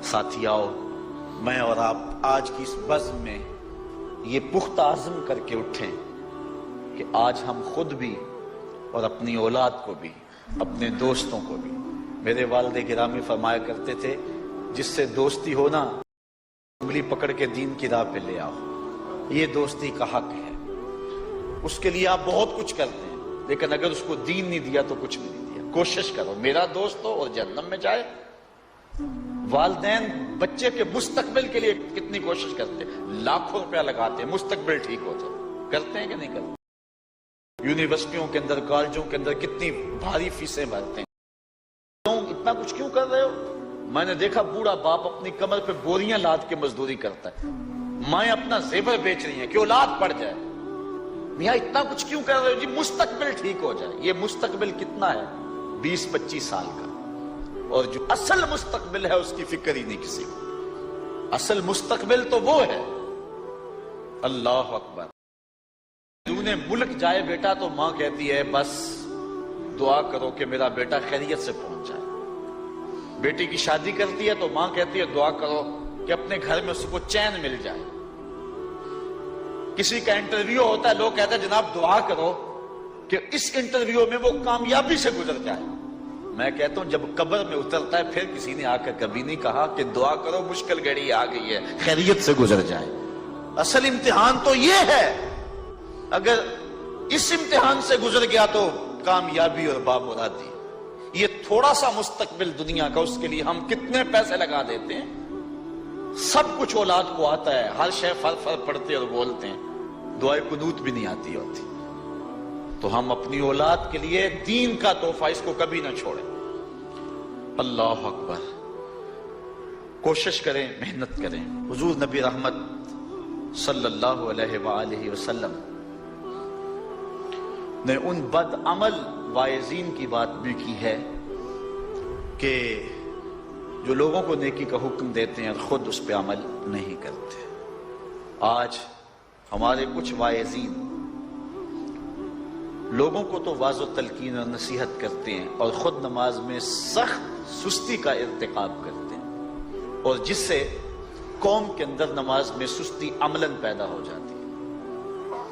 ساتھیاؤ، میں اور آپ آج کی اس بزم میں یہ پختہ عزم کر کے اٹھیں کہ آج ہم خود بھی اور اپنی اولاد کو بھی، اپنے دوستوں کو بھی، میرے والد گرامی فرمایا کرتے تھے جس سے دوستی ہو نا انگلی پکڑ کے دین کی راہ پہ لے آؤ، یہ دوستی کا حق ہے۔ اس کے لیے آپ بہت کچھ کرتے ہیں، لیکن اگر اس کو دین نہیں دیا تو کچھ بھی نہیں دیا۔ کوشش کرو میرا دوست ہو اور جہنم میں جائے۔ والدین بچے کے مستقبل کے لیے کتنی کوشش کرتے ہیں، لاکھوں روپیہ لگاتے ہیں مستقبل ٹھیک ہو جائے، کرتے ہیں کہ نہیں کرتے؟ یونیورسٹیوں کے اندر، کالجوں کے اندر کتنی بھاری فیسیں بھرتے ہیں۔ اتنا کچھ کیوں کر رہے ہو؟ میں نے دیکھا بوڑھا باپ اپنی کمر پہ بوریاں لاد کے مزدوری کرتا ہے، مائیں اپنا زیور بیچ رہی ہیں کہ اولاد پڑ جائے۔ میاں اتنا کچھ کیوں کر رہے ہو؟ جی مستقبل ٹھیک ہو جائے۔ یہ مستقبل کتنا ہے؟ 20-25 سال کا، اور جو اصل مستقبل ہے اس کی فکر ہی نہیں کسی کو۔ اصل مستقبل تو وہ ہے، اللہ اکبر۔ دونوں ملک جائے بیٹا تو ماں کہتی ہے بس دعا کرو کہ میرا بیٹا خیریت سے پہنچ جائے۔ بیٹی کی شادی کرتی ہے تو ماں کہتی ہے دعا کرو کہ اپنے گھر میں اس کو چین مل جائے۔ کسی کا انٹرویو ہوتا ہے، لوگ کہتے ہیں جناب دعا کرو کہ اس انٹرویو میں وہ کامیابی سے گزر جائے۔ میں کہتا ہوں جب قبر میں اترتا ہے پھر کسی نے آ کر کبھی نہیں کہا کہ دعا کرو مشکل گھڑی آ گئی ہے خیریت سے گزر جائے۔ اصل امتحان تو یہ ہے، اگر اس امتحان سے گزر گیا تو کامیابی اور بامرادی۔ یہ تھوڑا سا مستقبل دنیا کا، اس کے لیے ہم کتنے پیسے لگا دیتے ہیں۔ سب کچھ اولاد کو آتا ہے، ہر شے فر فر پڑھتے اور بولتے ہیں، دعائے قنوت بھی نہیں آتی ہوتی۔ تو ہم اپنی اولاد کے لیے دین کا تحفہ اس کو کبھی نہ چھوڑیں۔ اللہ اکبر۔ کوشش کریں، محنت کریں۔ حضور نبی رحمت صلی اللہ علیہ وآلہ وسلم نے ان بد عمل واعظین کی بات بھی کی ہے کہ جو لوگوں کو نیکی کا حکم دیتے ہیں اور خود اس پہ عمل نہیں کرتے۔ آج ہمارے کچھ واعظین لوگوں کو تو واعظ و تلقین اور نصیحت کرتے ہیں اور خود نماز میں سخت سستی کا ارتکاب کرتے ہیں، اور جس سے قوم کے اندر نماز میں سستی عملاً پیدا ہو جاتی ہے۔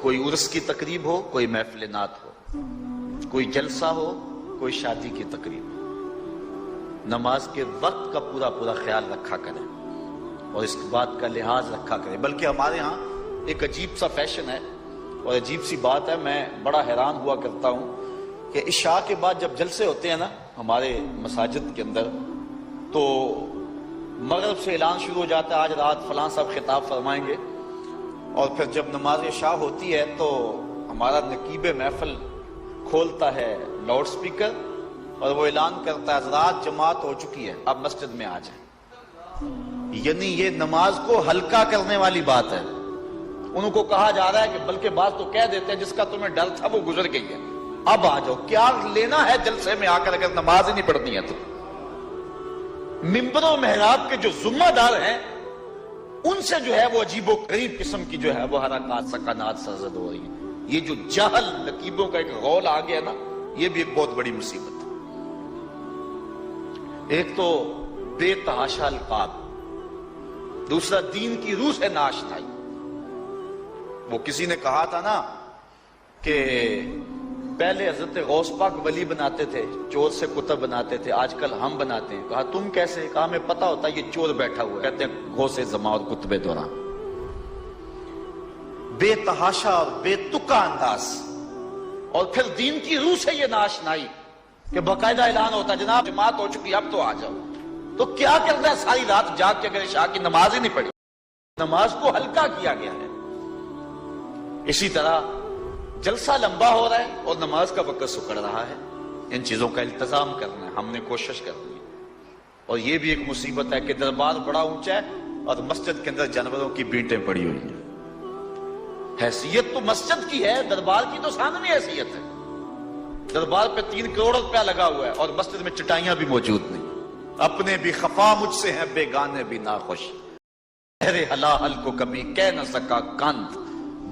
کوئی عرس کی تقریب ہو، کوئی محفل نعت ہو، کوئی جلسہ ہو، کوئی شادی کی تقریب ہو، نماز کے وقت کا پورا خیال رکھا کریں اور اس بات کا لحاظ رکھا کریں۔ بلکہ ہمارے ہاں ایک عجیب سا فیشن ہے اور عجیب سی بات ہے، میں بڑا حیران ہوا کرتا ہوں کہ عشاء کے بعد جب جلسے ہوتے ہیں نا ہمارے مساجد کے اندر، تو مغرب سے اعلان شروع ہو جاتا ہے آج رات فلاں صاحب خطاب فرمائیں گے، اور پھر جب نماز عشاء ہوتی ہے تو ہمارا نقیب محفل کھولتا ہے لاؤڈ سپیکر اور وہ اعلان کرتا ہے حضرات جماعت ہو چکی ہے، اب مسجد میں آ جائیں۔ یعنی یہ نماز کو ہلکا کرنے والی بات ہے۔ انہوں کو کہا جا رہا ہے کہ بلکہ بعض تو کہہ دیتے ہیں جس کا تمہیں ڈر تھا وہ گزر گئی ہے، اب آ جاؤ، کیا لینا ہے جلسے میں آ کر اگر نماز ہی نہیں پڑھنی ہے تو۔ ممبر و محراب کے جو ذمہ دار ہیں ان سے جو ہے وہ عجیب و غریب قسم کی جو ہے وہ حرکات سکنات سرزد ہو رہی ہیں۔ یہ جو جاہل نقیبوں کا ایک غول آ گیا نا، یہ بھی ایک بہت بڑی مصیبت ہے۔ ایک تو بے تحاشا القاب، دوسرا دین کی روح سے ناشنائی۔ وہ کسی نے کہا تھا نا کہ پہلے حضرت غوث پاک ولی بناتے تھے، چور سے کتب بناتے تھے، آج کل ہم بناتے ہیں۔ کہا تم کیسے؟ کہا ہمیں پتا ہوتا ہے یہ چور بیٹھا ہوا ہے، کہتے ہیں غوث زمان اور کتب دوران۔ بے تحاشا اور بے تکا انداز، اور پھر دین کی روح سے یہ ناشنائی کہ باقاعدہ اعلان ہوتا ہے جناب جماعت ہو چکی اب تو آ جاؤ۔ تو کیا کرنا ہے ساری رات جاگ کے اگر عشاء کی نماز ہی نہیں پڑھی؟ نماز کو ہلکا کیا گیا ہے۔ اسی طرح جلسہ لمبا ہو رہا ہے اور نماز کا وقت سکڑ رہا ہے۔ ان چیزوں کا التزام کرنا ہے، ہم نے کوشش کرنی ہے۔ اور یہ بھی ایک مصیبت ہے کہ دربار بڑا اونچا ہے اور مسجد کے اندر جانوروں کی بینٹیں پڑی ہوئی ہیں۔ حیثیت تو مسجد کی ہے، دربار کی تو ثانوی حیثیت ہے۔ دربار پہ 3 کروڑ روپیہ لگا ہوا ہے اور مسجد میں چٹائیاں بھی موجود نہیں۔ اپنے بھی خفا مجھ سے ہیں، بیگانے بھی ناخوش، ارے حلاحل کو کبھی کہہ نہ سکا کند،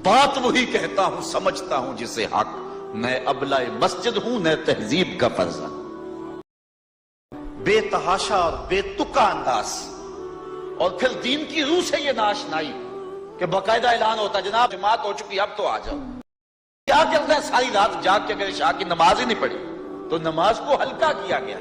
بات وہی کہتا ہوں سمجھتا ہوں جسے حق، میں ابلہ مسجد ہوں نہ تہذیب کا فرزند۔ بے تحاشا اور بے تکا انداز، اور پھر دین کی روح سے یہ ناشنائی کہ باقاعدہ اعلان ہوتا ہے جناب جماعت ہو چکی اب تو آ جاؤ. کیا کرتا ہے ساری رات جاگ کے اگر عشاء کی نماز ہی نہیں پڑھی تو نماز کو ہلکا کیا گیا.